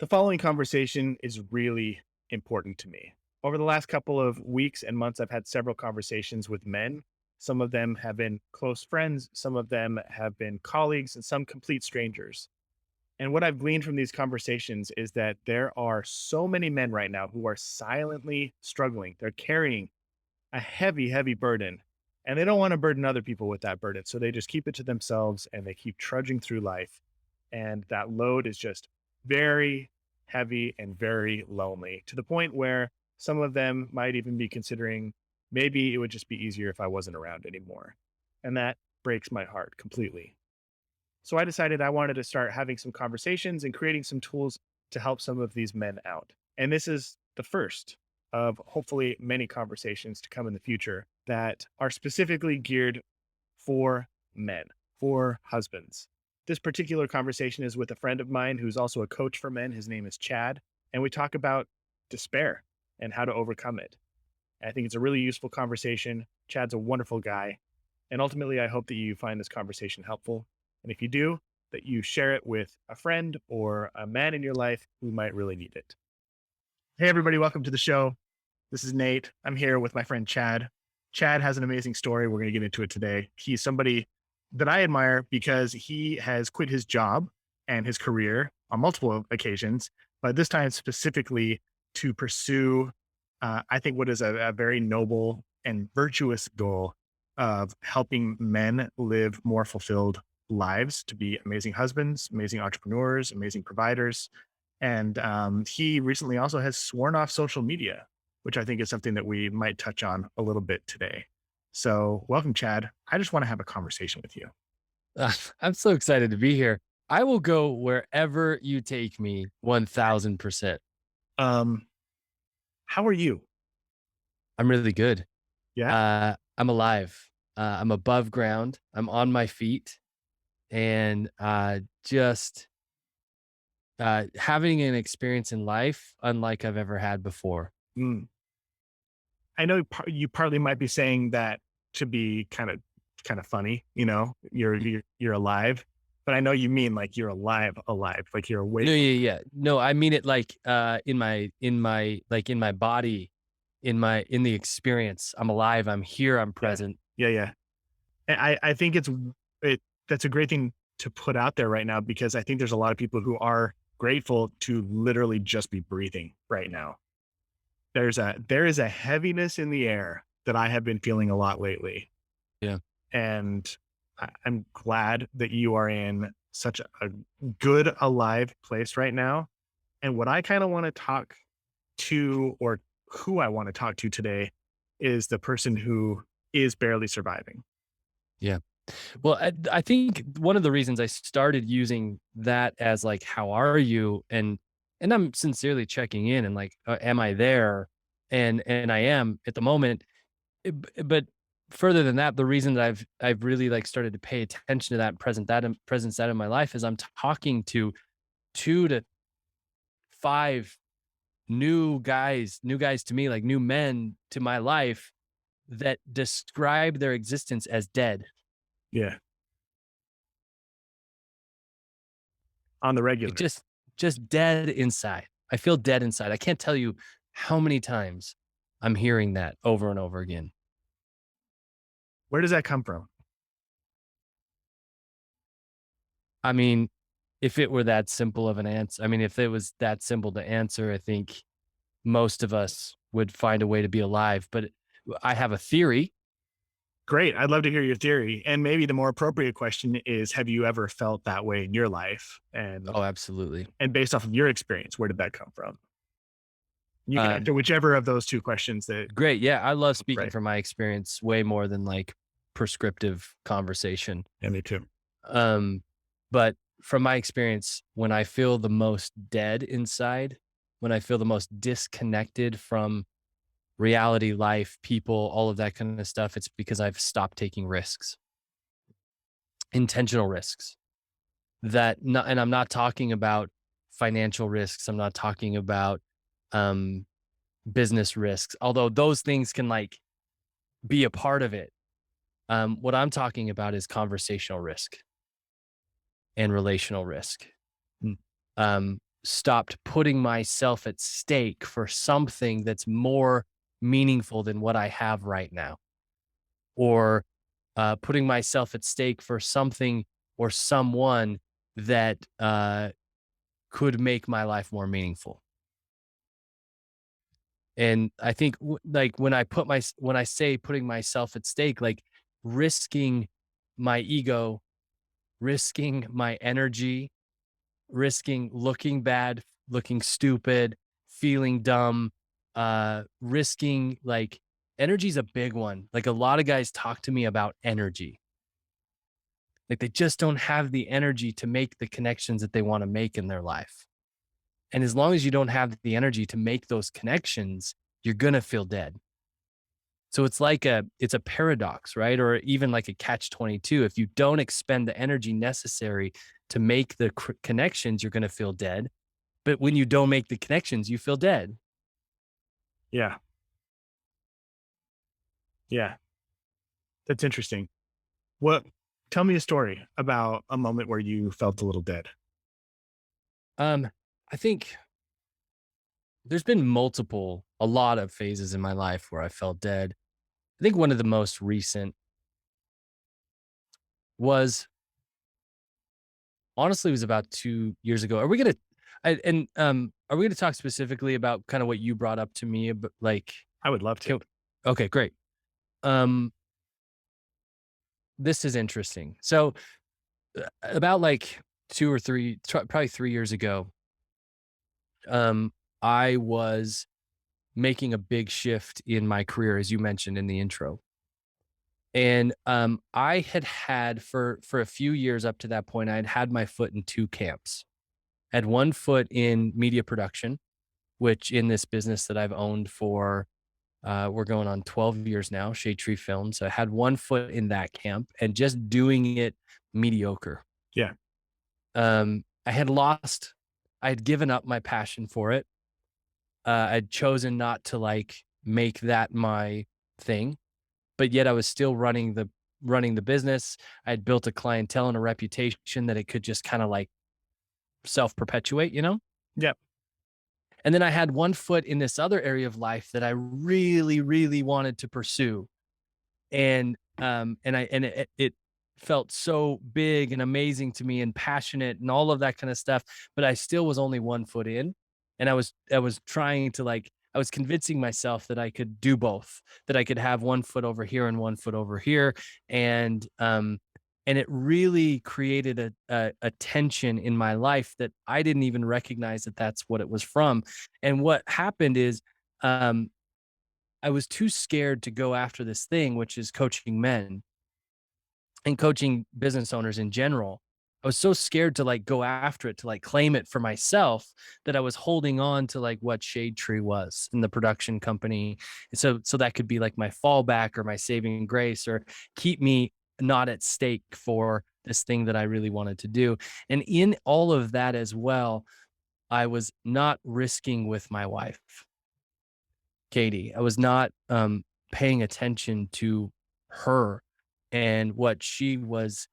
The following conversation is really important to me. Over the last couple of weeks and months, I've had several conversations with men. Some of them have been close friends, some of them have been colleagues, and some complete strangers. And what I've gleaned from these conversations is that there are so many men right now who are silently struggling. They're carrying a heavy, heavy burden, and they don't want to burden other people with that burden. So they just keep it to themselves and they keep trudging through life. And that load is just very heavy and very lonely to the point where some of them might even be considering maybe it would just be easier if I wasn't around anymore. And that breaks my heart completely. So I decided I wanted to start having some conversations and creating some tools to help some of these men out. And this is the first of hopefully many conversations to come in the future that are specifically geared for men, for husbands. This particular conversation is with a friend of mine who's also a coach for men. His name is Chad. And we talk about despair and how to overcome it. I think it's a really useful conversation. Chad's a wonderful guy. And ultimately, I hope that you find this conversation helpful. And if you do, that you share it with a friend or a man in your life who might really need it. Hey, everybody, welcome to the show. This is Nate. I'm here with my friend Chad. Chad has an amazing story. We're going to get into it today. He's somebody that I admire because he has quit his job and his career on multiple occasions, but this time specifically to pursue, I think, what is a very noble and virtuous goal of helping men live more fulfilled lives, to be amazing husbands, amazing entrepreneurs, amazing providers. And he recently also has sworn off social media, which I think is something that we might touch on a little bit today. So, welcome, Chad. I just want to have a conversation with you. I'm so excited to be here. I will go wherever you take me 1000%. Um, how are you? I'm really good. Yeah. I'm alive. I'm above ground. I'm on my feet and just having an experience in life unlike I've ever had before. Mm. I know you partly might be saying that to be kind of funny. You're alive, but I know you mean like you're alive, like you're No, awake. yeah, yeah. No, I mean it like in my body, in the experience. I'm alive. I'm here. I'm Yeah, present. yeah, yeah. And I think it that's a great thing to put out there right now because I think there's a lot of people who are grateful to literally just be breathing right now. There is a heaviness in the air that I have been feeling a lot lately, Yeah. and I'm glad that you are in such a good, alive place right now. And what I kind of want to talk to, or who I want to talk to today, is the person who is barely surviving. Yeah. Well, I think one of the reasons I started using that as like, "How are you?" and I'm sincerely checking in and like, "Am I there?" And I am at the moment. But further than that, the reason that I've really like started to pay attention to that and presence that in my life is I'm talking to 2 to 5 new guys to me, like new men to my life that describe their existence as dead. Yeah, on the Like, regular. just dead inside. I feel dead inside. I can't tell you how many times I'm hearing that over and over again. Where does that come from? I mean, if it were that simple of an answer, I mean, if it was that simple to answer, I think most of us would find a way to be alive. But I have a theory. Great. I'd love to hear your theory. And maybe the more appropriate question is, have you ever felt that way in your life? And Oh, absolutely. and based off of your experience, where did that come from? You can Um, answer whichever of those two questions that Great. Yeah. I love speaking right. from my experience way more than like prescriptive conversation. Yeah, me too. Um, but from my experience, when I feel the most dead inside, when I feel the most disconnected from reality, life, people, all of that kind of stuff, it's because I've stopped taking risks, intentional risks and I'm not talking about financial risks. I'm not talking about um, business risks, although those things can like be a part of it. What I'm talking about is conversational risk and relational risk. Mm. Um, stopped putting myself at stake for something that's more meaningful than what I have right now, or putting myself at stake for something or someone that could make my life more meaningful. And I think like when I say putting myself at stake, like risking my ego, risking my energy, risking looking bad, looking stupid, feeling dumb, risking like energy's a big one. Like a lot of guys talk to me about energy. Like they just don't have the energy to make the connections that they want to make in their life. And as long as you don't have the energy to make those connections, you're going to feel dead. So it's a paradox, right? Or even like a catch 22. If you don't expend the energy necessary to make the connections, you're going to feel dead. But when you don't make the connections, you feel dead. Yeah. Yeah. That's interesting. What Tell me a story about a moment where you felt a little dead. Um, I think there's been a lot of phases in my life where I felt dead. I think one of the most recent was honestly was about 2 years ago. Are we gonna are we gonna talk specifically about kind of what you brought up to me about like I would love to. can, okay, great. Um, this is interesting. So about like probably 3 years ago, um, I was making a big shift in my career, as you mentioned in the intro. And I had for a few years up to that point, I had my foot in two camps. I had one foot in media production, which in this business that I've owned for we're going on 12 years now, Shade Tree Films. I had one foot in that camp and just doing it mediocre. Yeah. I had lost, I had given up my passion for it. I'd chosen not to like make that my thing, but yet I was still running the business. I had built a clientele and a reputation that it could just kind of like self perpetuate, you know? Yep. And then I had one foot in this other area of life that I really, really wanted to pursue. And it felt so big and amazing to me and passionate and all of that kind of stuff, but I still was only one foot in, and I was trying to like I was convincing myself that I could do both, that I could have one foot over here and one foot over here, and and it really created a tension in my life that I didn't even recognize that that's what it was from. And what happened is um I was too scared to go after this thing, which is coaching men and coaching business owners in general. I was so scared to like go after it, to like claim it for myself, that I was holding on to like what Shade Tree was in the production company. And so that could be like my fallback or my saving grace, or keep me not at stake for this thing that I really wanted to do. And in all of that as well, I was not risking with my wife, Katie. I was not paying attention to her and what she was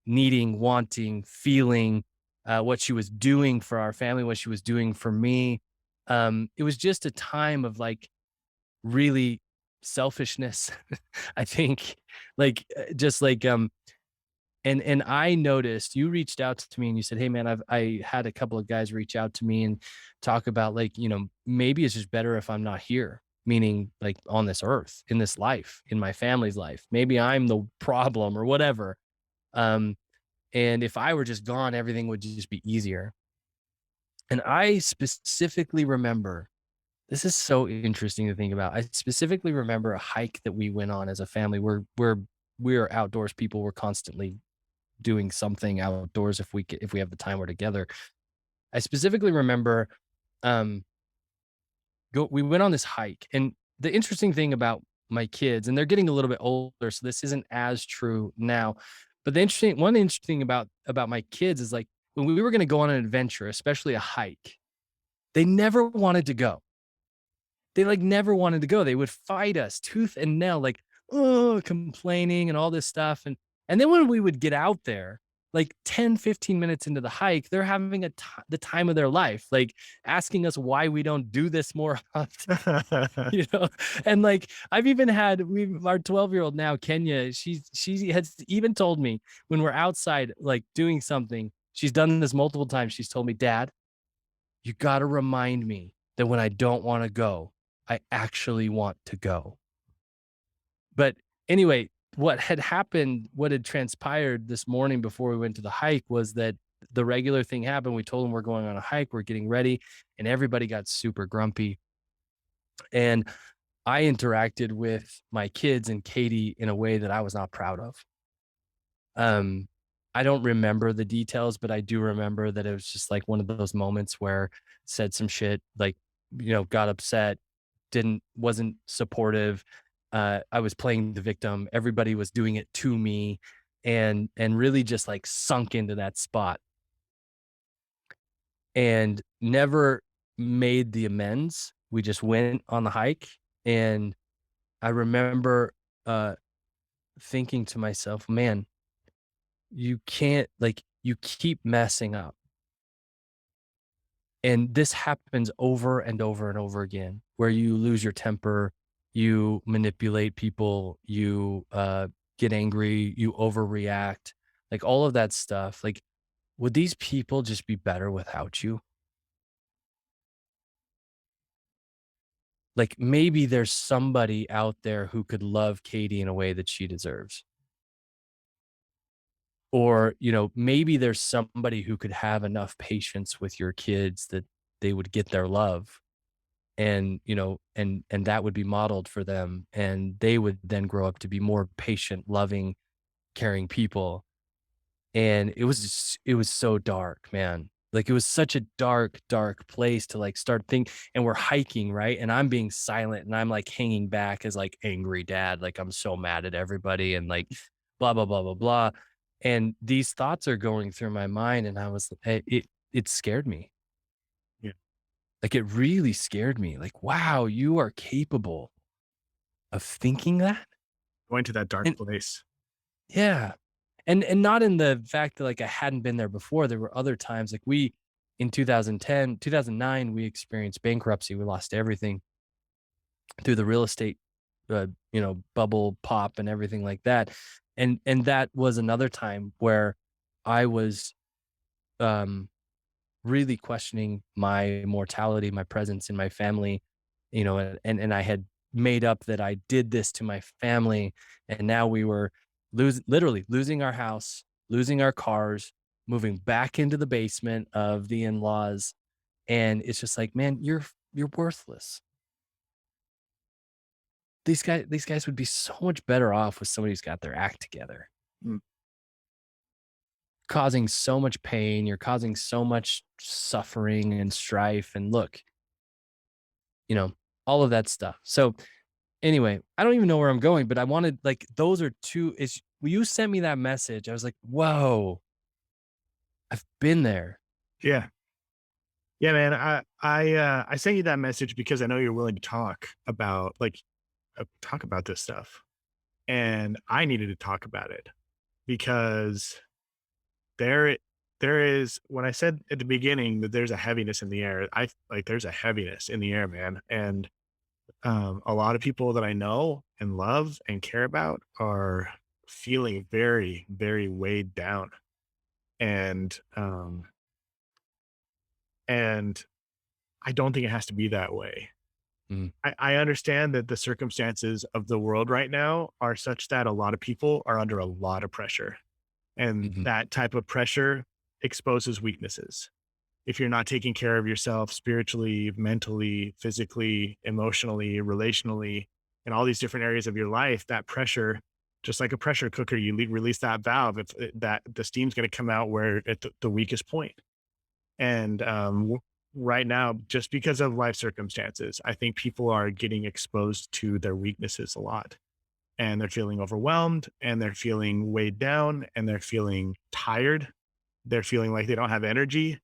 needing, wanting, feeling, what she was doing for our family, what she was doing for me. It was just a time of like really selfishness. I think, like just like and I noticed you reached out to me and you said, "Hey man, I had a couple of guys reach out to me and talk about like, maybe it's just better if I'm not here." Meaning like on this earth, in this life, in my family's life. Maybe I'm the problem or whatever. Um, and if I were just gone, everything would just be easier. And I specifically remember, this is so interesting to think about. I specifically remember a hike that we went on as a family. We're outdoors people. We're constantly doing something outdoors if we have the time we're together. I specifically remember um we went on this hike, and the interesting thing about my kids, and they're getting a little bit older, so this isn't as true now. But the interesting thing about my kids is like when we were going to go on an adventure, especially a hike, they never wanted to go. They like never wanted to go. They would fight us tooth and nail, like, oh, complaining and all this stuff. And then when we would get out there, like 10, 15 minutes into the hike, they're having the time of their life, like asking us why we don't do this more often. You know, and like I've even had we our 12-year-old now, Kenya, she has even told me when we're outside like doing something, she's done this multiple times. She's told me, Dad, you got to remind me that when I don't want to go, I actually want to go. But anyway, what had transpired this morning before we went to the hike was that the regular thing happened. We told them we're going on a hike, we're getting ready, and everybody got super grumpy. And I interacted with my kids and Katie in a way that I was not proud of. Um, I don't remember the details, but I do remember that it was just like one of those moments where said some shit, like, got upset, wasn't supportive. I was playing the victim. Everybody was doing it to me and really just like sunk into that spot and never made the amends. We just went on the hike and I remember uh thinking to myself, man, you can't like you keep messing up. And this happens over and over and over again, where you lose your temper, you manipulate people, you get angry, you overreact, like all of that stuff. Like, would these people just be better without you? Like maybe there's somebody out there who could love Katie in a way that she deserves. Or, maybe there's somebody who could have enough patience with your kids that they would get their love and, and that would be modeled for them and they would then grow up to be more patient, loving, caring people. And it was so dark, man. Like, it was such a dark, dark place to, like, start think and we're hiking, right? And I'm being silent, and I'm, like, hanging back as, like, angry dad, like, I'm so mad at everybody and, like, blah, blah, blah, blah, blah. And these thoughts are going through my mind, and I was it scared me. Yeah. Like, it really scared me. Like, "Wow, you are capable of thinking that?" Going to that dark And place. yeah. And not in the fact that, like, I hadn't been there before, there were other times, like, we in 2010, 2009, we experienced bankruptcy, we lost everything through the real estate, bubble pop and everything like that, and that was another time where I was, um really questioning my mortality, my presence in my family, and I had made up that I did this to my family, and now we were literally losing our house, losing our cars, moving back into the basement of the in-laws, and it's just like, man, you're worthless. These guys would be so much better off with somebody who's got their act together. Mm. Causing so much pain, you're causing so much suffering and strife, and look, you know, all of that stuff. So anyway, I don't even know where I'm going, but I wanted like those are two is when you sent me that message, I was like, whoa, I've been there. Yeah. Yeah, man. I sent you that message because I know you're willing to talk about talk about this stuff. And I needed to talk about it because there there is when I said at the beginning that there's a heaviness in the air, I like there's a heaviness in the air, man. And a lot of people that I know and love and care about are feeling very, very weighed down. And and I don't think it has to be that way. Mm, I understand that the circumstances of the world right now are such that a lot of people are under a lot of pressure. And mhm, that type of pressure exposes weaknesses. If you're not taking care of yourself spiritually, mentally, physically, emotionally, relationally, in all these different areas of your life, that pressure, just like a pressure cooker, you release that valve, that the steam's going to come out where at the weakest point. And right now, just because of life circumstances, I think people are getting exposed to their weaknesses a lot, and they're feeling overwhelmed, and they're feeling weighed down, and they're feeling tired. They're feeling like they don't have energy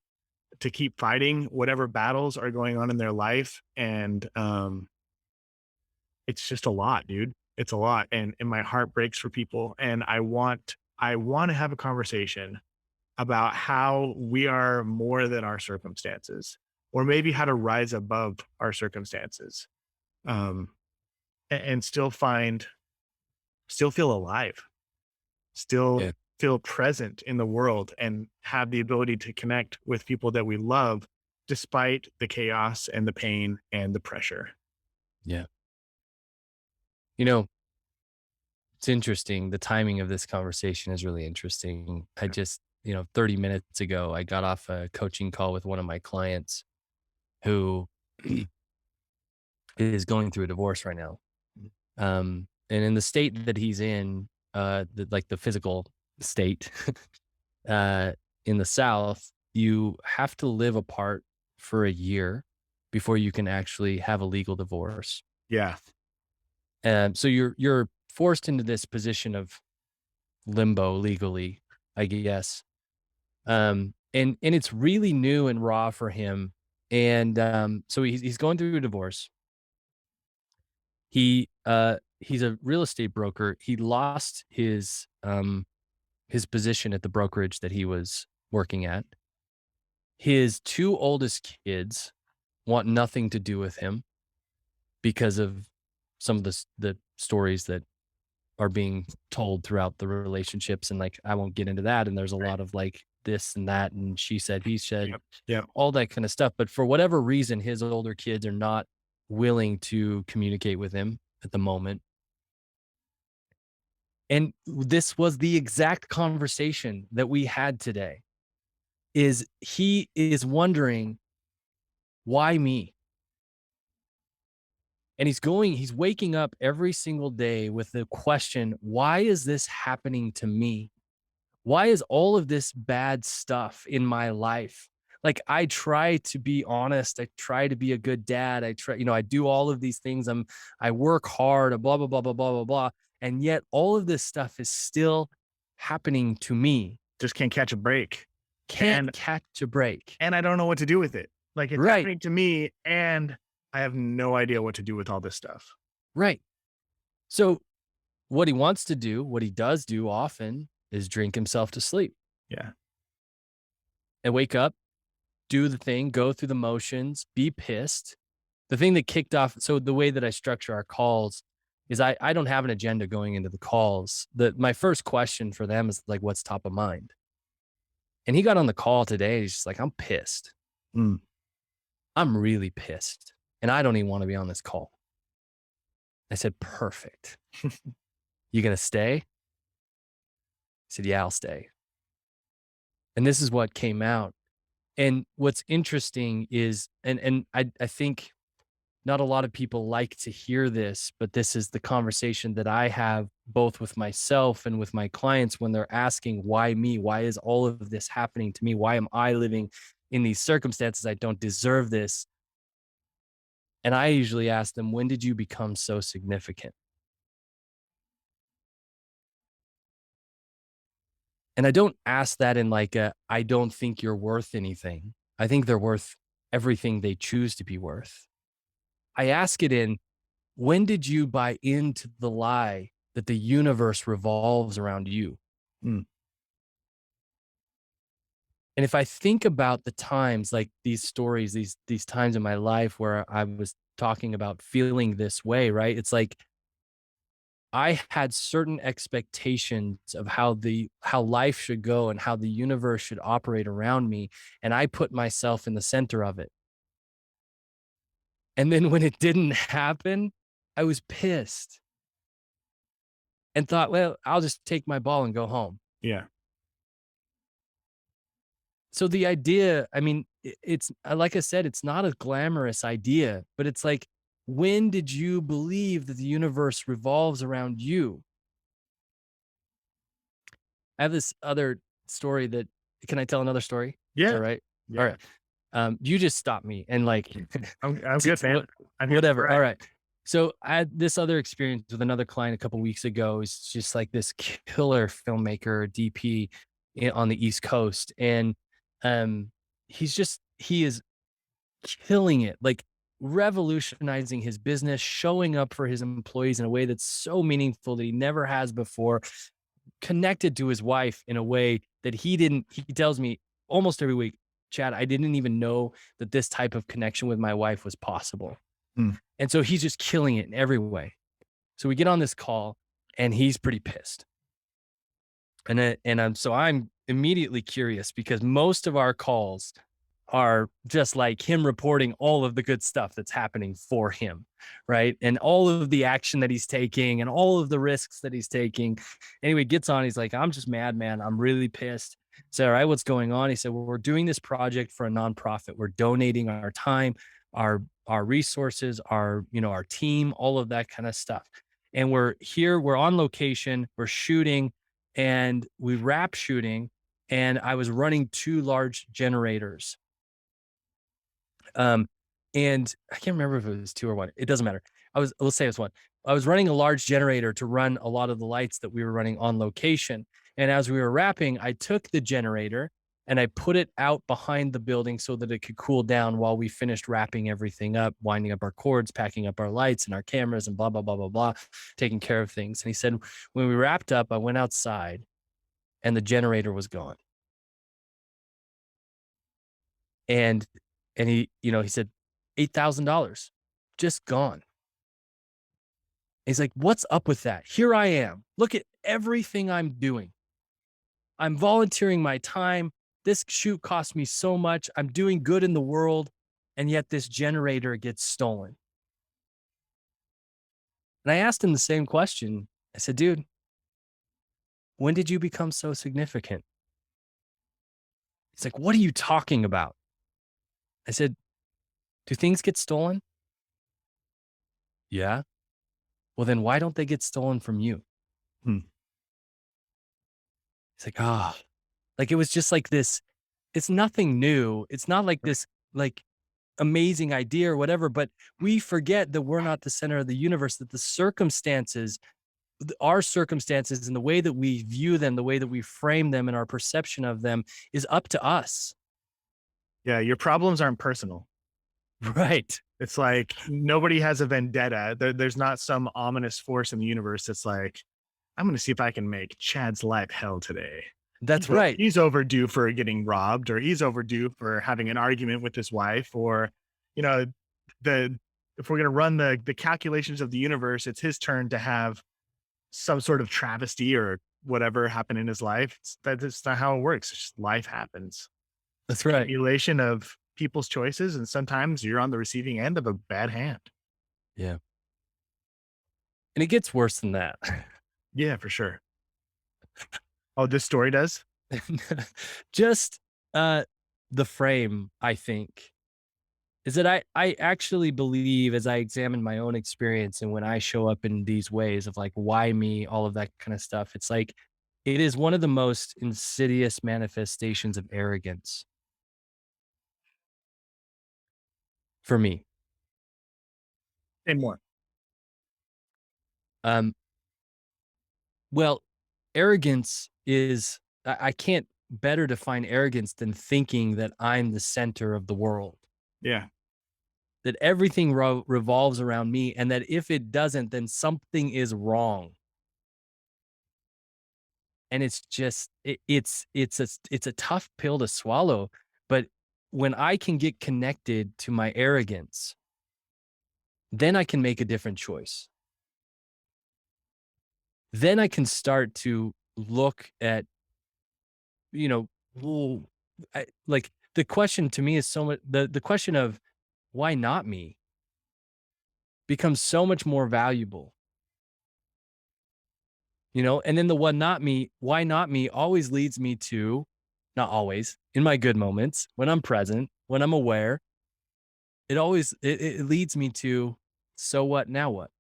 to keep fighting whatever battles are going on in their life. And it's just a lot, dude. It's a lot. And my heart breaks for people. And I want to have a conversation about how we are more than our circumstances, or maybe how to rise above our circumstances, um, and still feel alive, still Yeah. feel present in the world, and have the ability to connect with people that we love despite the chaos and the pain and the pressure. Yeah. You know, it's interesting. The timing of this conversation is really interesting. I just, 30 minutes ago, I got off a coaching call with one of my clients who is going through a divorce right now. And in the state that he's in, like the physical state, uh, in the South, you have to live apart for a year before you can actually have a legal divorce. Yeah. So you're forced into this position of limbo legally, I guess. And it's really new and raw for him. And so he's going through a divorce. He's a real estate broker. He lost his position at the brokerage that he was working at. His two oldest kids want nothing to do with him because of some of the stories that are being told throughout the relationships, and, like, I won't get into that, and there's a Right. lot of, like, this and that, and she said, he said, Yep. Yep. all that kinda stuff, but for whatever reason, his older kids are not willing to communicate with him at the moment, and this was the exact conversation that we had today, is he is wondering, "Why me?" And he's waking up every single day with the question, "Why is this happening to me? Why is all of this bad stuff in my life?" Like, I try to be honest. I try to be a good dad. I do all of these things. I work hard, blah, blah, blah, blah, blah, blah, blah. And yet all of this stuff is still happening to me. Just can't catch a break. Can't And catch a break. I don't know what to do with it. Like, it's Right. happening to me, and I have no idea what to do with all this stuff. Right. So what he wants to do, what he does do often, is drink himself to sleep Yeah. and wake up, do the thing, go through the motions, be pissed. The thing that kicked off, so the way that I structure our calls is I don't have an agenda going into the calls. My first question for them is like, what's top of mind? And he got on the call today. He's just like, I'm pissed. Mm. I'm really pissed. And I don't even want to be on this call. I said, perfect. You gonna stay? He said, yeah, I'll stay. And this is what came out. And what's interesting is, and I think not a lot of people like to hear this, but this is the conversation that I have both with myself and with my clients when they're asking, why me? Why is all of this happening to me? Why am I living in these circumstances? I don't deserve this. And I usually ask them, when did you become so significant? And I don't ask that in like I don't think you're worth anything. I think they're worth everything they choose to be worth. I ask it in, when did you buy into the lie that the universe revolves around you? Mm. And if I think about the times, like these stories, these times in my life where I was talking about feeling this way, right? It's like I had certain expectations of how life should go and how the universe should operate around me, and I put myself in the center of it. And then when it didn't happen, I was pissed and thought, well, I'll just take my ball and go home. Yeah. So the idea, I mean, it's like I said, it's not a glamorous idea, but it's like, when did you believe that the universe revolves around you? I have this other story that, can I tell another story? Is Yeah. that right? All Yeah. right. You just stop me and like, I'm good, man. I'm here for whatever. it. All right. So I had this other experience with another client a couple weeks ago. He's just like this killer filmmaker, DP on the East Coast. And um, he is killing it, like revolutionizing his business, showing up for his employees in a way that's so meaningful that he never has before. connected to his wife in a way that he tells me almost every week, Chad, I didn't even know that this type of connection with my wife was possible. Mm. And so he's just killing it in every way. So we get on this call and he's pretty pissed. I'm immediately curious because most of our calls are just like him reporting all of the good stuff that's happening for him, right? And all of the action that he's taking and all of the risks that he's taking. Anyway, gets on, he's like, I'm just mad, man. I'm really pissed. I said, all right, what's going on? He said, well, we're doing this project for a nonprofit. We're donating our time, our resources, our team, all of that kind of stuff. And we're here, we're on location, we're shooting, and we wrap shooting. And I was running 2 large generators. Um, and I can't remember if it was 2 or 1. It doesn't matter. Let's say it was 1. I was running a large generator to run a lot of the lights that we were running on location. And as we were wrapping, I took the generator and I put it out behind the building so that it could cool down while we finished wrapping everything up, winding up our cords, packing up our lights and our cameras and blah, blah, blah, blah, blah, taking care of things. And he said, when we wrapped up, I went outside and the generator was gone. And he said, $8,000 just gone. He's like, what's up with that? Here I am. Look at everything I'm doing. I'm volunteering my time. This shoot cost me so much. I'm doing good in the world. And yet this generator gets stolen. And I asked him the same question. I said, dude, when did you become so significant? He's like, what are you talking about? I said, do things get stolen? Yeah. Well, then why don't they get stolen from you? Hmm. It's like, like it was just like this. It's nothing new. It's not like this, like amazing idea or whatever, but we forget that we're not the center of the universe, that the circumstances, our circumstances and the way that we view them, the way that we frame them and our perception of them is up to us. Yeah, your problems aren't personal. Right. It's like nobody has a vendetta. There's not some ominous force in the universe that's like, I'm going to see if I can make Chad's life hell today. That's right. He's overdue for getting robbed, or he's overdue for having an argument with his wife, or, you know, the if we're going to run the calculations of the universe, it's his turn to have some sort of travesty or whatever happen in his life. That's not how it works. It's just life happens. That's right. Accumulation of people's choices, and sometimes you're on the receiving end of a bad hand. Yeah. And it gets worse than that. Yeah, for sure. Oh, this story does? Just the frame, I think, is that I actually believe as I examine my own experience and when I show up in these ways of like, why me, all of that kind of stuff, it's like, it is one of the most insidious manifestations of arrogance for me. And more. Um, well, arrogance is, I can't better define arrogance than thinking that I'm the center of the world, Yeah. that everything revolves around me, and that if it doesn't, then something is wrong. And it's just it's a tough pill to swallow, but when I can get connected to my arrogance, then I can make a different choice. Then I can start to look at, you know, well, like the question to me is so much, the question of why not me becomes so much more valuable, and then the one not me, why not me always leads me to, not always, in my good moments, when I'm present, when I'm aware, it leads me to, so what, now what?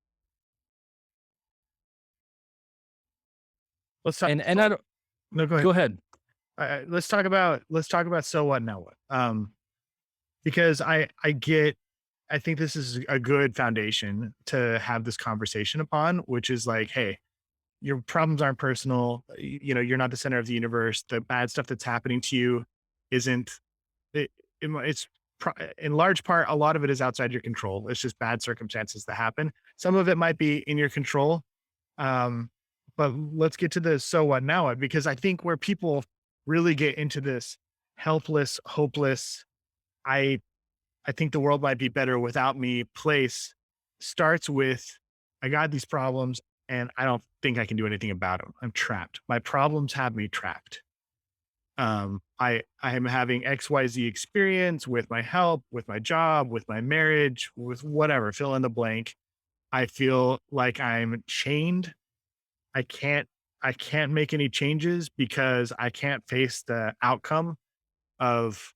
Let's talk. And I don't, No, go ahead. go ahead. Let's talk about so what now what. Because I think this is a good foundation to have this conversation upon, which is like, hey, your problems aren't personal. You're not the center of the universe. The bad stuff that's happening to you isn't. It's in large part, a lot of it is outside your control. It's just bad circumstances that happen. Some of it might be in your control, um, But let's get to the so what now what, because I think where people really get into this helpless, hopeless, I I think the world might be better without me place starts with I got these problems and I don't think I can do anything about them. I'm trapped. My problems have me trapped. I am having XYZ experience with my help, with my job, with my marriage, with whatever, fill in the blank. I feel like I'm chained. I can't I can't make any changes because I can't face the outcome of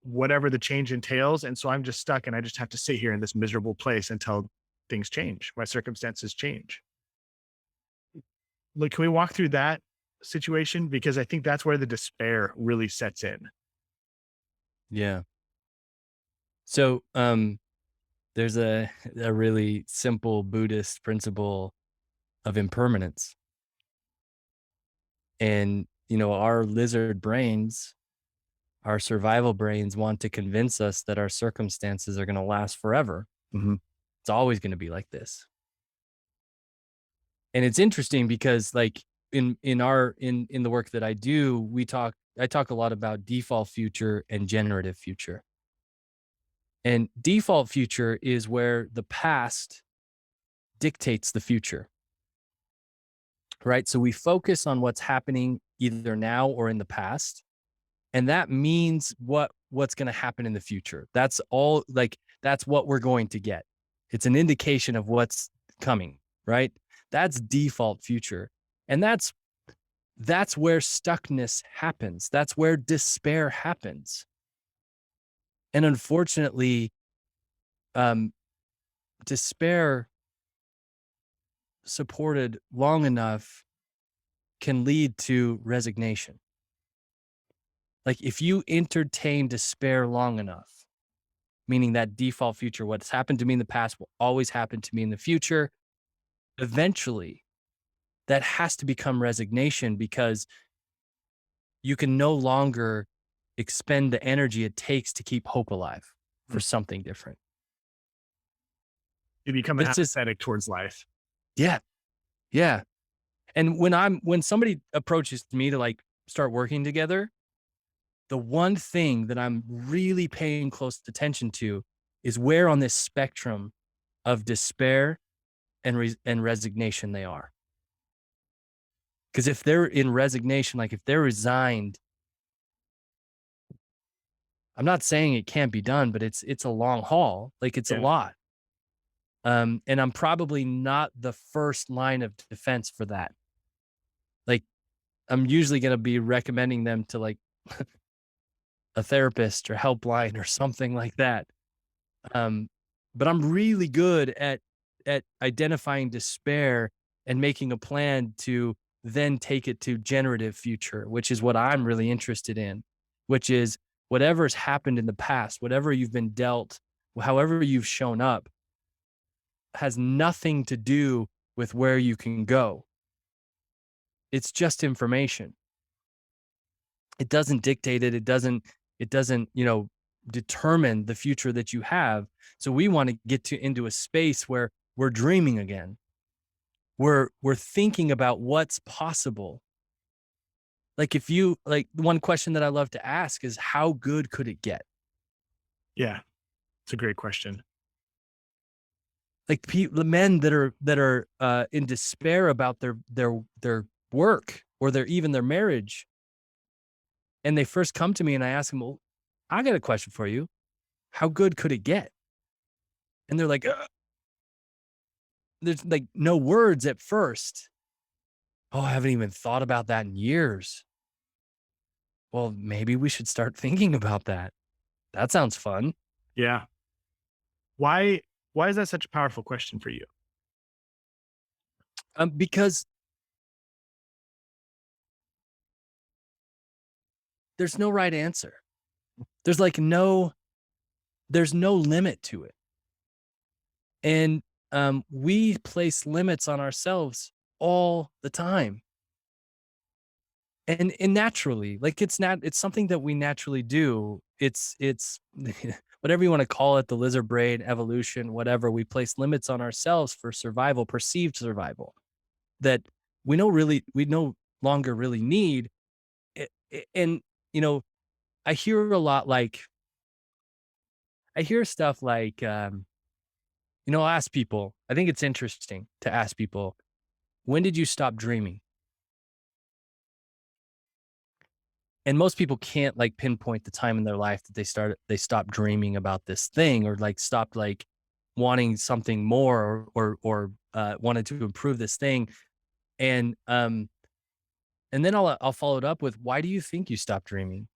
whatever the change entails. And so I'm just stuck and I just have to sit here in this miserable place until things change, my circumstances change. Like, can we walk through that situation? Because I think that's where the despair really sets in. Yeah. So, there's a really simple Buddhist principle of impermanence. And, our lizard brains, our survival brains want to convince us that our circumstances are going to last forever. Mhm. It's always going to be like this. And it's interesting because like in the work that I do, I talk a lot about default future and generative future. And default future is where the past dictates the future, right? So we focus on what's happening either now or in the past, and that means what's going to happen in the future. That's all, like that's what we're going to get. It's an indication of what's coming, right? That's default future. And that's where stuckness happens. That's where despair happens. And unfortunately, um despair supported long enough can lead to resignation. Like if you entertain despair long enough, meaning that default future, what's happened to me in the past will always happen to me in the future, eventually that has to become resignation because you can no longer expend the energy it takes to keep hope alive for Mm. something different. You become This is apathetic towards life. yeah, yeah. And when somebody approaches me to like start working together, the one thing that I'm really paying close attention to is where on this spectrum of despair and resignation they are. Because if they're in resignation, like if they're resigned, I'm not saying it can't be done, but it's a long haul. Like it's a Yeah. lot. And I'm probably not the first line of defense for that. Like I'm usually going to be recommending them to like a therapist or helpline or something like that. Um, but I'm really good at identifying despair and making a plan to then take it to generative future, which is what I'm really interested in, which is whatever's happened in the past, whatever you've been dealt, however you've shown up, has nothing to do with where you can go. It's just information. It doesn't dictate it. It doesn't, determine the future that you have. So we want to get to into a space where we're dreaming again. We're thinking about what's possible. Like if you like one question that I love to ask is how good could it get? Yeah. It's a great question. Like the men that are in despair about their work or their marriage, and they first come to me and I ask them, well, I got a question for you. How good could it get? And they're like, there's like no words at first. Oh, I haven't even thought about that in years. Well, maybe we should start thinking about that. That sounds fun. Yeah. Why why is that such a powerful question for you? Because there's no right answer. There's like there's no limit to it. And we place limits on ourselves all the time. And naturally, like it's something that we naturally do. It's whatever you want to call it, the lizard brain, evolution, whatever, we place limits on ourselves for survival, perceived survival. That we no longer really need. And you know, I hear a lot like I hear stuff like, I'll ask people. I think it's interesting to ask people, when did you stop dreaming? And most people can't like pinpoint the time in their life that they stopped dreaming about this thing, or like stopped like wanting something more, or wanted to improve this thing. And and then I'll follow it up with, why do you think you stopped dreaming?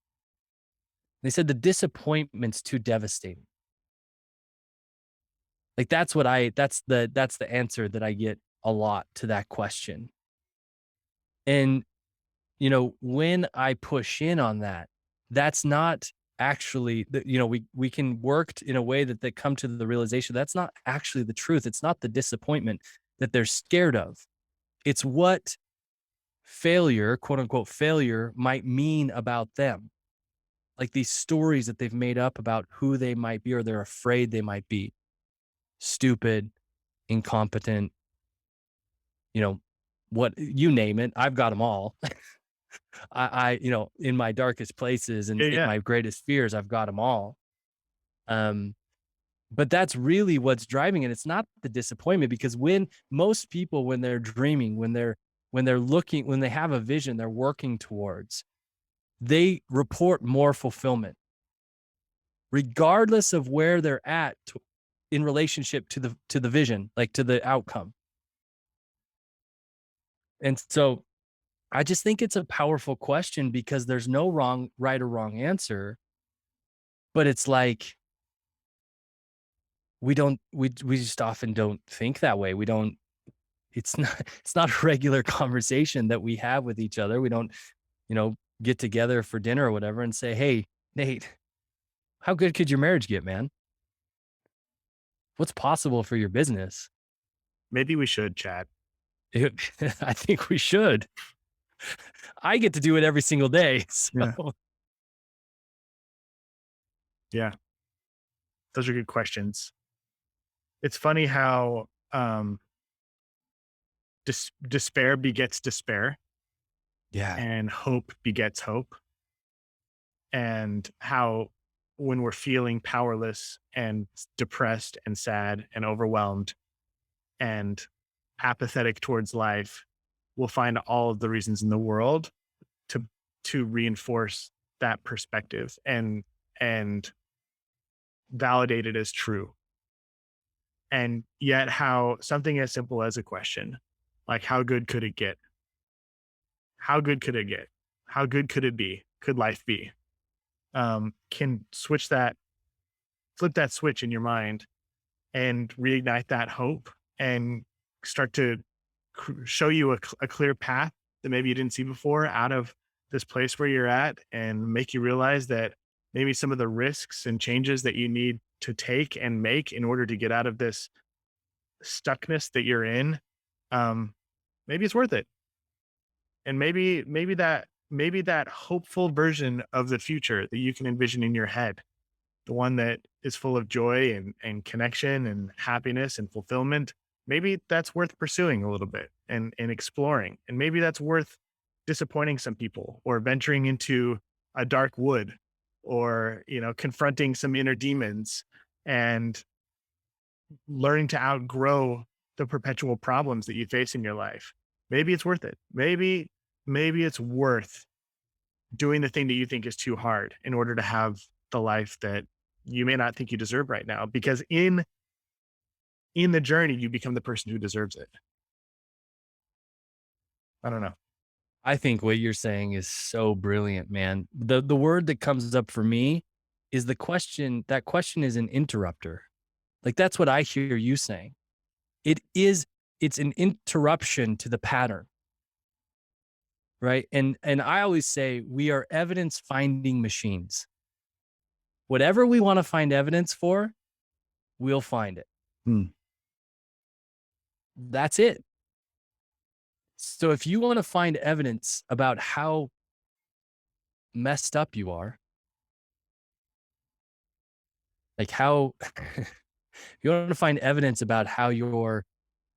They said the disappointment's too devastating. Like that's the answer that I get a lot to that question. And when I push in on that, that's not actually we can work in a way that come to the realization that's not actually the truth. It's not the disappointment that they're scared of. It's what failure, quote unquote failure, might mean about them. Like these stories that they've made up about who they might be, or they're afraid they might be. Stupid, incompetent, what you name it, I've got them all. In my darkest places and Yeah, in yeah. my greatest fears, I've got them all. Um, but that's really what's driving it. It's not the disappointment, because when most people, when they're dreaming, when they're looking, when they have a vision they're working towards, they report more fulfillment, regardless of where they're at in relationship to the vision, like to the outcome. And so I just think it's a powerful question, because there's no right or wrong answer, but it's like we just often don't think that way. We don't it's not it's not a regular conversation that we have with each other. We don't, get together for dinner or whatever and say, "Hey, Nate, how good could your marriage get, man? What's possible for your business?" Maybe we should chat. I think we should. I get to do it every single day. Yeah. So Yeah. Those are good questions. It's funny how despair begets despair yeah. and hope begets hope. And how when we're feeling powerless and depressed and sad and overwhelmed and apathetic towards life, we'll find all of the reasons in the world to reinforce that perspective and validate it as true. And yet how something as simple as a question, like how good could it get? How good could it get? How good could it be? Could life be? Can flip that switch in your mind and reignite that hope and start to show you a clear path that maybe you didn't see before out of this place where you're at, and make you realize that maybe some of the risks and changes that you need to take and make in order to get out of this stuckness that you're in, um, maybe it's worth it. And maybe that hopeful version of the future that you can envision in your head, the one that is full of joy and connection and happiness and fulfillment, maybe that's worth pursuing a little bit and exploring. And maybe that's worth disappointing some people or venturing into a dark wood, or, confronting some inner demons and learning to outgrow the perpetual problems that you face in your life. Maybe it's worth it. Maybe it's worth doing the thing that you think is too hard in order to have the life that you may not think you deserve right now, because in the journey you become the person who deserves it. I don't know. I think what you're saying is so brilliant, man. The word that comes up for me is the question. That question is an interrupter. Like that's what I hear you saying. It is it's an interruption to the pattern, right? And I always say we are evidence finding machines. Whatever we want to find evidence for, we'll find it. Hmm. That's it. So if you want to find evidence about how messed up you are, like how if you want to find evidence about how you're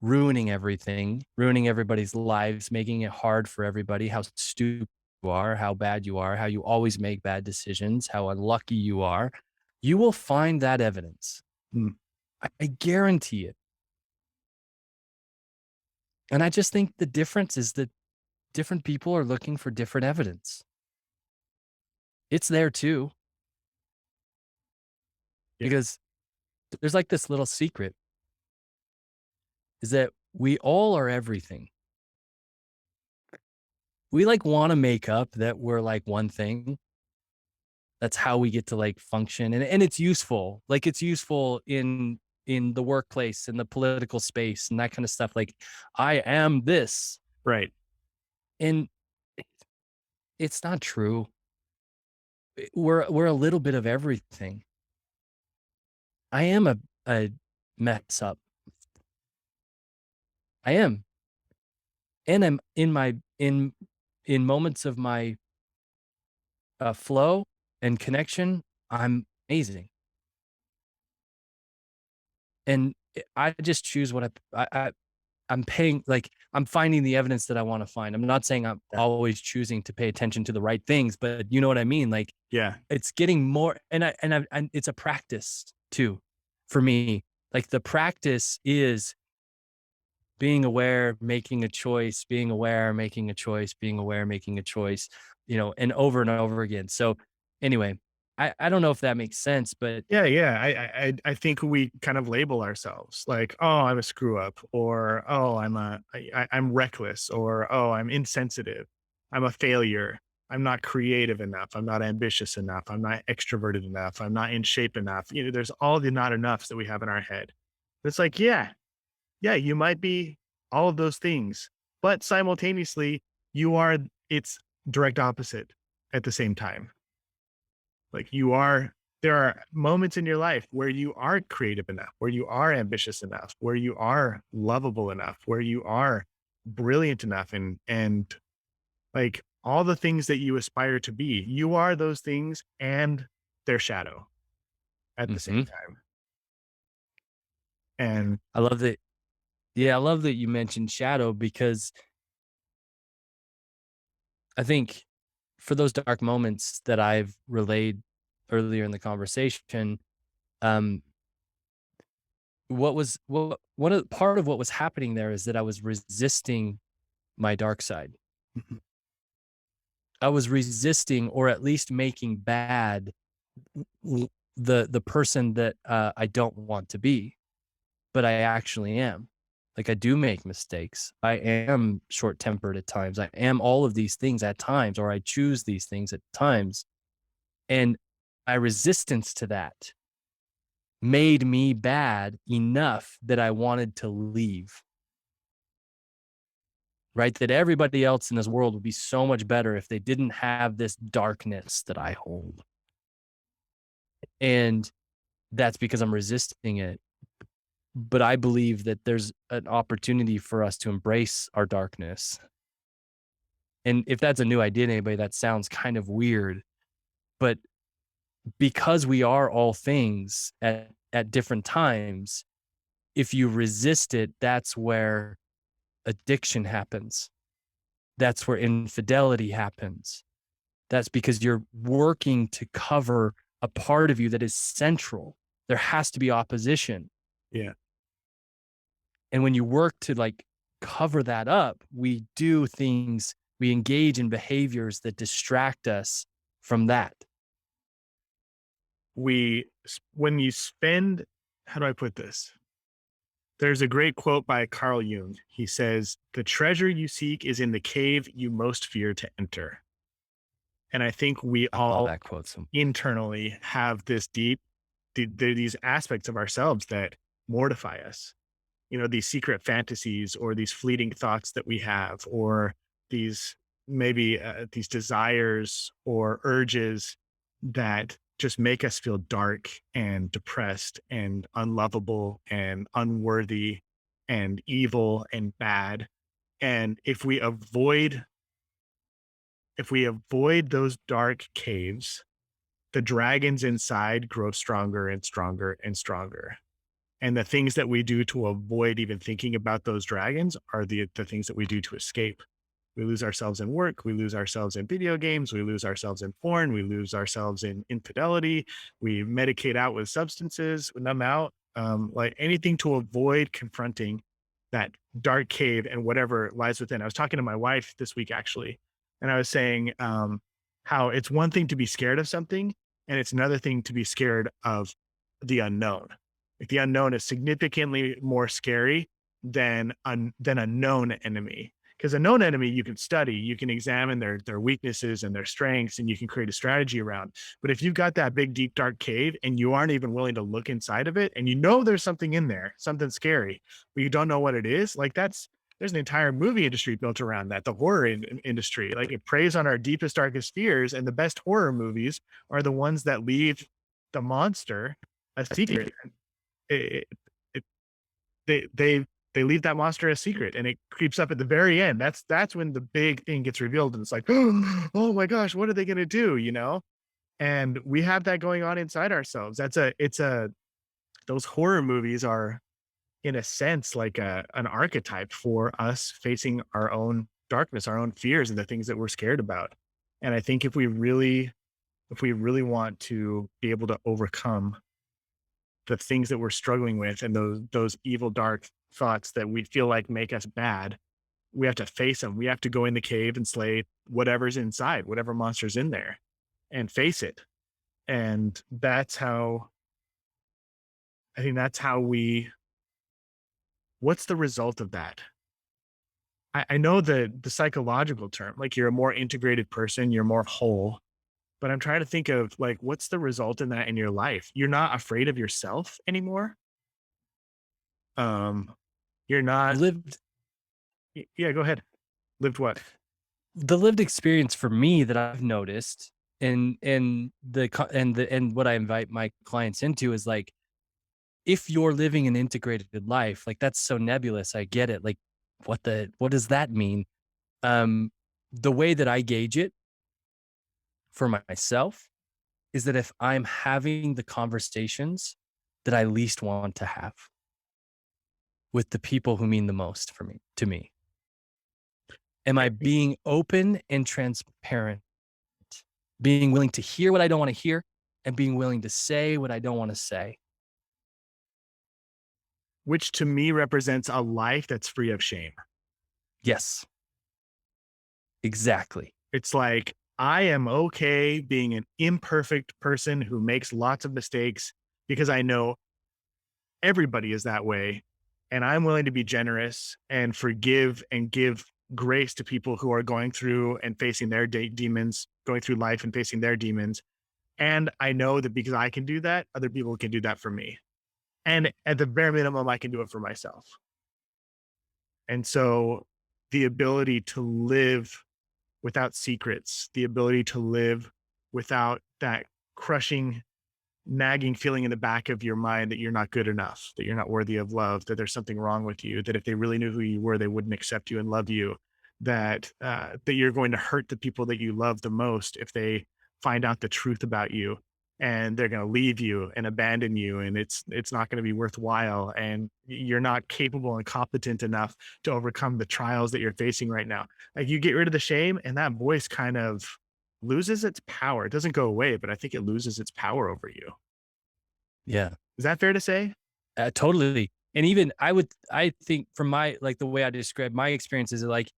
ruining everything, ruining everybody's lives, making it hard for everybody, how stupid you are, how bad you are, how you always make bad decisions, how unlucky you are, you will find that evidence. Mm. I guarantee it. And I just think the difference is that different people are looking for different evidence. It's there too, Yeah. because there's like this little secret is that we all are everything. We like want to make up that we're like one thing. That's how we get to like function. And it's useful. Like it's useful in the workplace, in the political space and that kind of stuff. Like I am this. Right. And it's not true. We're a little bit of everything. I am a mess up. I am. And I'm in moments of my flow and connection, I'm amazing. And I just choose what I'm paying, like, I'm finding the evidence that I wanna find. I'm not saying I'm Yeah. always choosing to pay attention to the right things, but you know what I mean? Like, Yeah. it's getting more and it's a practice too for me. Like, the practice is being aware, making a choice, being aware, making a choice, being aware, making a choice, and over again. So, anyway, I don't know if that makes sense, but Yeah, yeah. I think we kind of label ourselves like, oh, I'm a screw up, or oh, I'm reckless, or oh, I'm insensitive, I'm a failure, I'm not creative enough, I'm not ambitious enough, I'm not extroverted enough, I'm not in shape enough. There's all the not enoughs that we have in our head. It's like, yeah, yeah, you might be all of those things, but simultaneously, you are its direct opposite at the same time. Like there are moments in your life where you are creative enough, where you are ambitious enough, where you are lovable enough, where you are brilliant enough and like all the things that you aspire to be. You are those things and their shadow at the same mhm. time. And I love that. Yeah, I love that you mentioned shadow because I think for those dark moments that I've relayed earlier in the conversation, um, what one of part of what was happening there is that I was resisting my dark side. mhm, I was resisting or at least making bad the person that I don't want to be, but I actually am. Like I do make mistakes. I am short tempered at times. I am all of these things at times, or I choose these things at times. And my resistance to that made me bad enough that I wanted to leave, right? That everybody else in this world would be so much better if they didn't have this darkness that I hold. And that's because I'm resisting it. But I believe that there's an opportunity for us to embrace our darkness. And if that's a new idea to anybody, that sounds kind of weird. But because we are all things at different times, if you resist it, that's where addiction happens. That's where infidelity happens. That's because you're working to cover a part of you that is central. There has to be opposition. yeah, And when you work to like cover that up, we do things, we engage in behaviors that distract us from that. when you spend, how do I put this? There's a great quote by Carl Jung. He says, "The treasure you seek is in the cave you most fear to enter." And I think we I love all that quote. So internally have this these aspects of ourselves that mortify us. These secret fantasies or these fleeting thoughts that we have, or these maybe these desires or urges that just make us feel dark and depressed and unlovable and unworthy and evil and bad. And if we avoid those dark caves, the dragons inside grow stronger and stronger and stronger. And the things that we do to avoid even thinking about those dragons are the things that we do to escape. We lose ourselves in work, we lose ourselves in video games, we lose ourselves in porn, we lose ourselves in infidelity, we medicate out with substances, we numb out, like anything to avoid confronting that dark cave and whatever lies within. I was talking to my wife this week actually, and I was saying how it's one thing to be scared of something, and it's another thing to be scared of the unknown. Like the unknown is significantly more scary than a known enemy. Because a known enemy you can study, you can examine their weaknesses and their strengths, and you can create a strategy around. But if you've got that big, deep, dark cave and you aren't even willing to look inside of it, and you know there's something in there, something scary, but you don't know what it is, like there's an entire movie industry built around that. The horror industry, like it preys on our deepest, darkest fears, and the best horror movies are the ones that leave the monster a secret. It, it, they leave that monster a secret, and it creeps up at the very end. That's when the big thing gets revealed, and it's like, oh my gosh, what are they gonna do? You know? And we have that going on inside ourselves. It's a those horror movies are in a sense like an archetype for us facing our own darkness, our own fears, and the things that we're scared about. And I think if we really want to be able to overcome the things that we're struggling with and those evil dark thoughts that we feel like make us bad, we have to face them. We have to go in the cave and slay whatever's inside, whatever monster's in there, and face it. And that's how I think that's how we what's the result of that? I know the psychological term, like you're a more integrated person, you're more whole. But I'm trying to think of like what's the result in that in your life? You're not afraid of yourself anymore. Um, you're not. lived Yeah, go ahead. Lived what? the lived experience for me that I've noticed and what I invite my clients into is like, if you're living an integrated life, like that's so nebulous. I get it. Like, what does that mean? Um, the way that I gauge it for myself is that if I'm having the conversations that I least want to have with the people who mean the most to me, am I being open and transparent, being willing to hear what I don't want to hear and being willing to say what I don't want to say? Which to me represents a life that's free of shame. Yes, exactly. It's like I am okay being an imperfect person who makes lots of mistakes because I know everybody is that way. And I'm willing to be generous and forgive and give grace to people who are going through and facing their demons, going through life and facing their demons. And I know that because I can do that, other people can do that for me. And at the bare minimum, I can do it for myself. And so the ability to live without secrets, the ability to live without that crushing, nagging feeling in the back of your mind that you're not good enough, that you're not worthy of love, that there's something wrong with you, that if they really knew who you were, they wouldn't accept you and love you, that you're going to hurt the people that you love the most if they find out the truth about you, and they're going to leave you and abandon you, and it's not going to be worthwhile, and you're not capable and competent enough to overcome the trials that you're facing right now. Like you get rid of the shame, and that voice kind of loses its power. It doesn't go away, but I think it loses its power over you. Yeah. Is that fair to say? Totally. And even I think from my, like the way I describe my experiences, like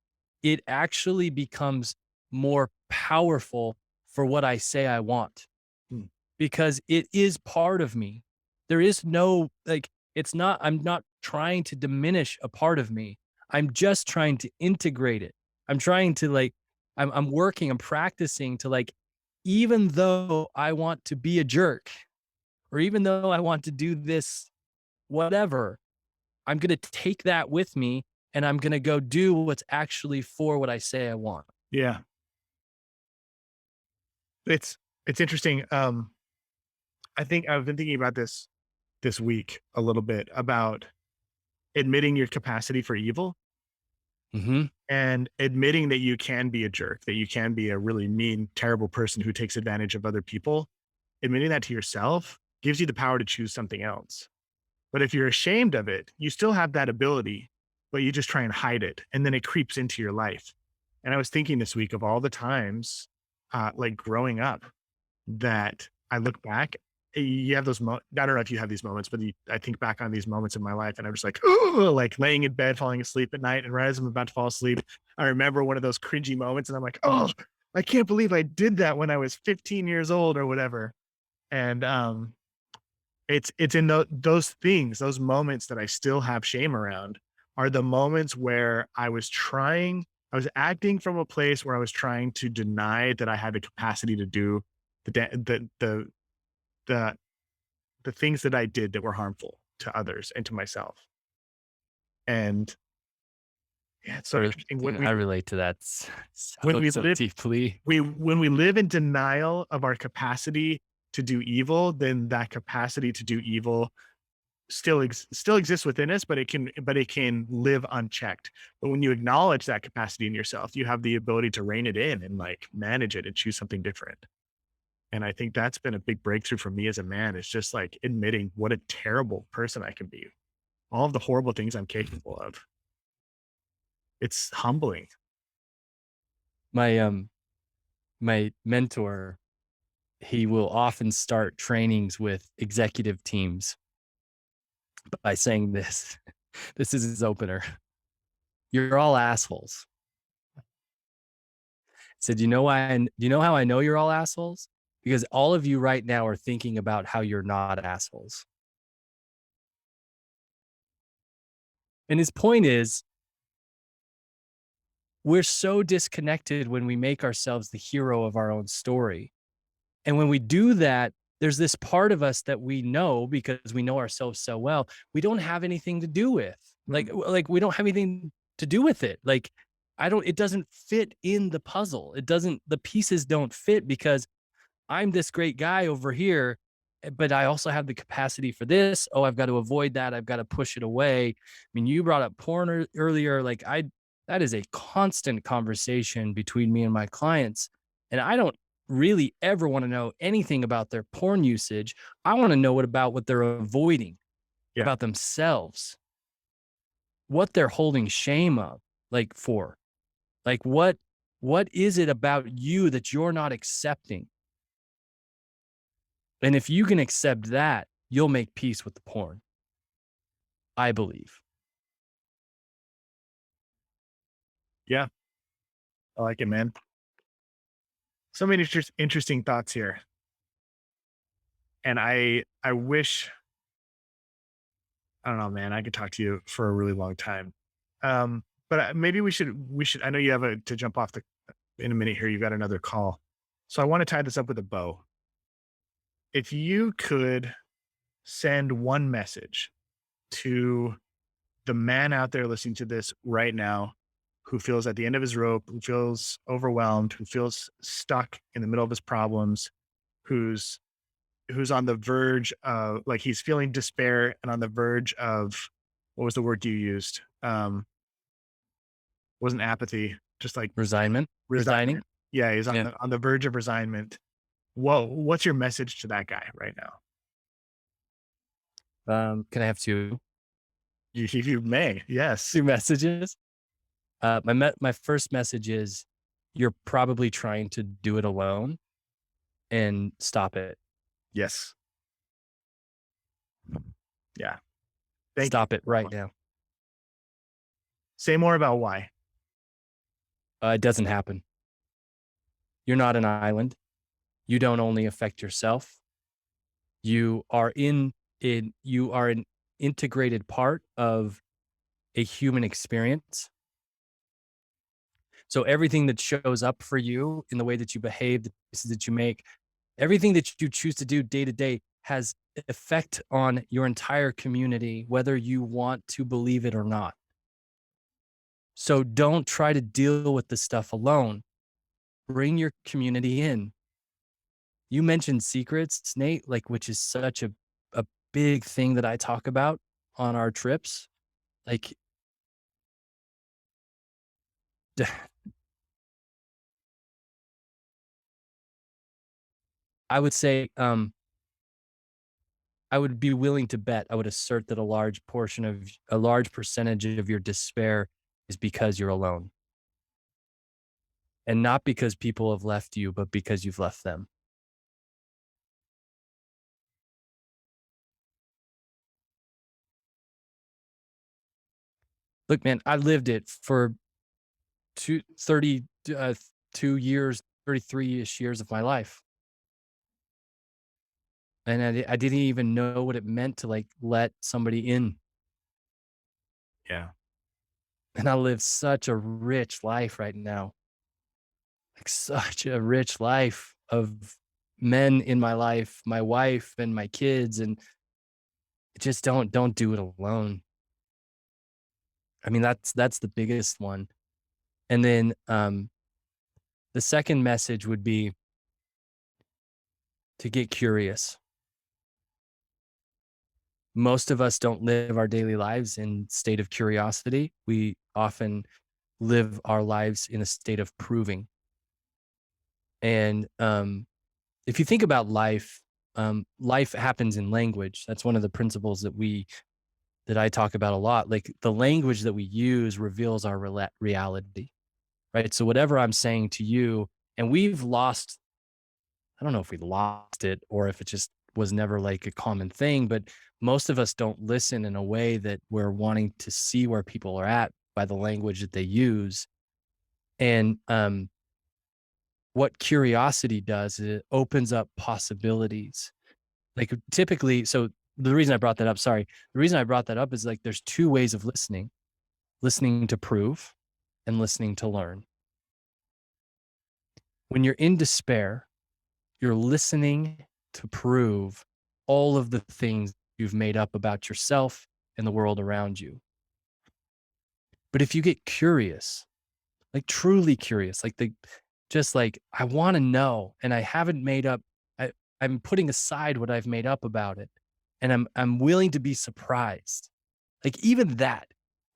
it actually becomes more powerful for what I say I want Hmm. because it is part of me. There is no, like, I'm not trying to diminish a part of me. I'm just trying to integrate it. I'm trying to like, I'm working, I'm practicing to like, even though I want to be a jerk or even though I want to do this whatever, I'm going to take that with me and I'm going to go do what's actually for what I say I want. Yeah. It's interesting. I think I've been thinking about this week a little bit about admitting your capacity for evil Mhm. and admitting that you can be a jerk, that you can be a really mean, terrible person who takes advantage of other people. Admitting that to yourself gives you the power to choose something else. But if you're ashamed of it, you still have that ability, but you just try and hide it. And then it creeps into your life. And I was thinking this week of all the times, like growing up, that I look back, you have those I don't know if you have these moments, but I think back on these moments in my life and I'm just like, oh, like laying in bed, falling asleep at night. And right as I'm about to fall asleep, I remember one of those cringy moments and I'm like, oh, I can't believe I did that when I was 15 years old or whatever. And it's in those things, those moments that I still have shame around are the moments where I was acting from a place where I was trying to deny that I had the capacity to do the the things that I did that were harmful to others and to myself. And yeah, it's so interesting I relate to that when so we so live deeply. when we live in denial of our capacity to do evil, then that capacity to do evil still exists within us, but it can live unchecked. But when you acknowledge that capacity in yourself, you have the ability to rein it in and like manage it and choose something different. And I think that's been a big breakthrough for me as a man. Is just like admitting what a terrible person I can be, all of the horrible things I'm capable of. It's humbling. My my mentor, he will often start trainings with executive teams by saying this. This is his opener. You're all assholes. Said, do you know how I know you're all assholes? Because all of you right now are thinking about how you're not assholes. And his point is, we're so disconnected when we make ourselves the hero of our own story. And when we do that, there's this part of us that we know because we know ourselves so well, we don't have anything to do with. Mm, Like we don't have anything to do with it. Like it doesn't fit in the puzzle. The pieces don't fit because I'm this great guy over here, but I also have the capacity for this. Oh, I've got to avoid that. I've got to push it away. I mean, you brought up porn earlier. That is a constant conversation between me and my clients. And I don't really ever want to know anything about their porn usage. I want to know what they're avoiding yeah, about themselves, what they're holding shame of, like for, like what is it about you that you're not accepting? And if you can accept that, you'll make peace with the porn, I believe. yeah, I like it, man. So many interesting thoughts here, and I wish I don't know, man. I could talk to you for a really long time. But maybe we should. I know you have to jump off the in a minute here. You got another call, so I want to tie this up with a bow. If you could send one message to the man out there listening to this right now, who feels at the end of his rope, who feels overwhelmed, who feels stuck in the middle of his problems, who's who's on the verge of like he's feeling despair and on the verge of what was the word you used? Wasn't apathy, just like Resignment, resigning. resignment. Yeah, he's Yeah. on the verge of resignment. Whoa, what's your message to that guy right now? Can I have You may, yes, two messages? My first message is you're probably trying to do it alone and stop it. yes, yeah. Thank you. Stop it right now. Say more about why. It doesn't happen. You're not an island. You don't only affect yourself. You are you are an integrated part of a human experience. So everything that shows up for you in the way that you behave, the choices that you make, everything that you choose to do day to day has effect on your entire community, whether you want to believe it or not. So don't try to deal with this stuff alone. Bring your community in. You mentioned secrets, Nate, like which is such a big thing that I talk about on our trips. Like I would say I would be willing to bet, I would assert that a large percentage of your despair is because you're alone, and not because people have left you, but because you've left them. Look, man, I lived it for two 30, 2 years, 33-ish years of my life, and I didn't even know what it meant to, like, let somebody in, Yeah. and I live such a rich life right now, like, such a rich life of men in my life, my wife and my kids, and just don't do it alone. I mean, that's the biggest one, and then, the second message would be to get curious. Most of us don't live our daily lives in state of curiosity. We often live our lives in a state of proving. And if you think about life, life happens in language. That's one of the principles that I talk about a lot. Like the language that we use reveals our reality, right? So whatever I'm saying to you, and we've lost, I don't know if we lost it or if it just was never like a common thing, but most of us don't listen in a way that we're wanting to see where people are at by the language that they use. And what curiosity does is it opens up possibilities. Like typically, so the reason I brought that up, sorry, the reason I brought that up is like there's two ways of listening to prove and listening to learn. When you're in despair, you're listening to prove all of the things you've made up about yourself and the world around you. But if you get curious, like truly curious, like just like, I want to know, and I haven't made up, I'm putting aside what I've made up about it. And I'm willing to be surprised. Like even that,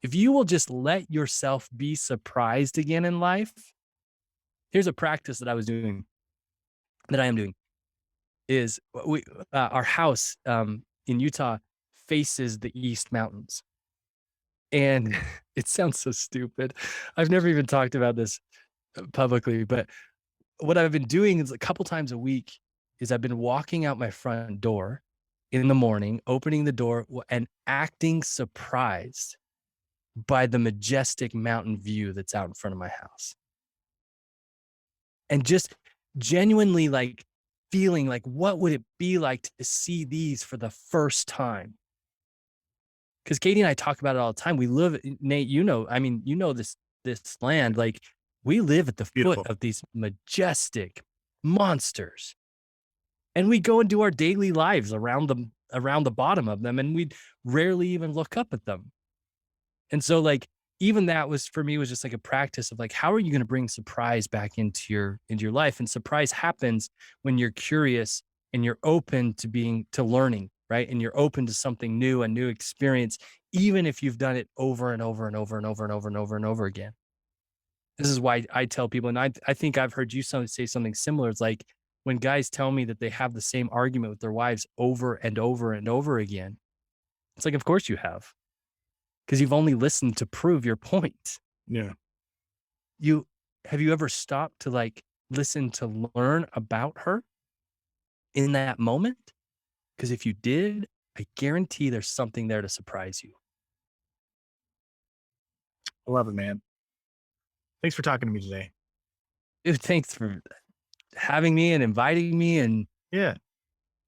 if you will just let yourself be surprised again in life, here's a practice that I was doing, that I am doing is our house in Utah faces the East Mountains. And it sounds so stupid. I've never even talked about this publicly, but what I've been doing is a couple times a week is I've been walking out my front door in the morning, opening the door and acting surprised by the majestic mountain view that's out in front of my house. And just genuinely like feeling like, what would it be like to see these for the first time? Because Katie and I talk about it all the time. We live, Nate, I mean, this land, like we live at the foot Beautiful. of these majestic monsters. And we go and do our daily lives around them, around the bottom of them, and we rarely even look up at them. And so like even that was for me was just like a practice of like, how are you going to bring surprise back into your life? And surprise happens when you're curious and you're open to learning, right? And you're open to something new, a new experience, even if you've done it over and over and over and over and over and over and over again. This is why I tell people, and I think I've heard you say something similar. It's like when guys tell me that they have the same argument with their wives over and over and over again. It's like, of course you have, because you've only listened to prove your point. Yeah. You have you ever stopped to like listen to learn about her in that moment? Because if you did, I guarantee there's something there to surprise you. I love it, man. Thanks for talking to me today. Dude, thanks for having me and inviting me. And Yeah.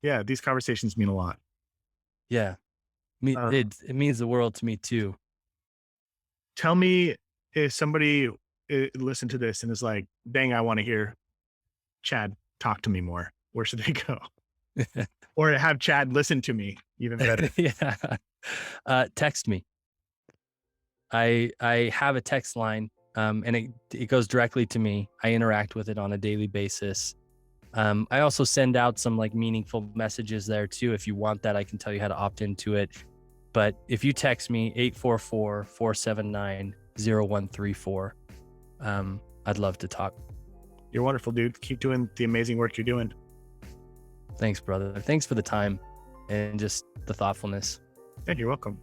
Yeah. These conversations mean a lot. yeah, me Uh, it means the world to me too. Tell me if somebody listened to this and is like, dang, I want to hear Chad talk to me more. Where should they go? Or have Chad listen to me even better. Yeah. Text me. I have a text line, and it goes directly to me. I interact with it on a daily basis. I also send out some like meaningful messages there too. If you want that, I can tell you how to opt into it. But if you text me 844-479-0134, I'd love to talk. You're wonderful, dude. Keep doing the amazing work you're doing. Thanks, brother. Thanks for the time. and just the thoughtfulness. Yeah, you're welcome.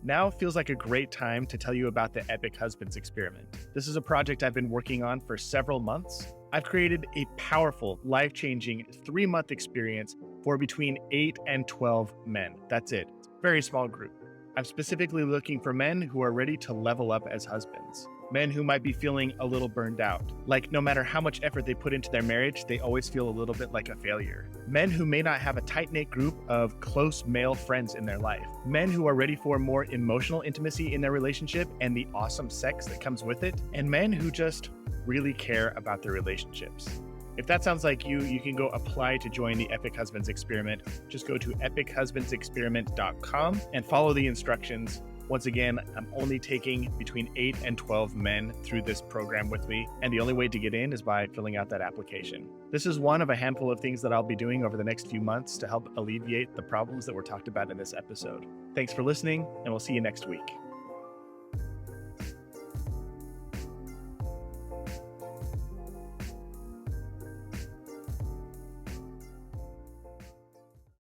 Now feels like a great time to tell you about the Epic Husbands Experiment. This is a project I've been working on for several months. I've created a powerful, life-changing 3-month experience for between 8 and 12 men. That's it. It's a very small group. I'm specifically looking for men who are ready to level up as husbands. Men who might be feeling a little burned out. Like no matter how much effort they put into their marriage, they always feel a little bit like a failure. Men who may not have a tight-knit group of close male friends in their life. Men who are ready for more emotional intimacy in their relationship and the awesome sex that comes with it. And men who just really care about their relationships. If that sounds like you can go apply to join the Epic Husbands Experiment. Just go to epichusbandsexperiment.com and follow the instructions. Once again, I'm only taking between 8 and 12 men through this program with me, and the only way to get in is by filling out that application. This is one of a handful of things that I'll be doing over the next few months to help alleviate the problems that were talked about in this episode. Thanks for listening, and we'll see you next week.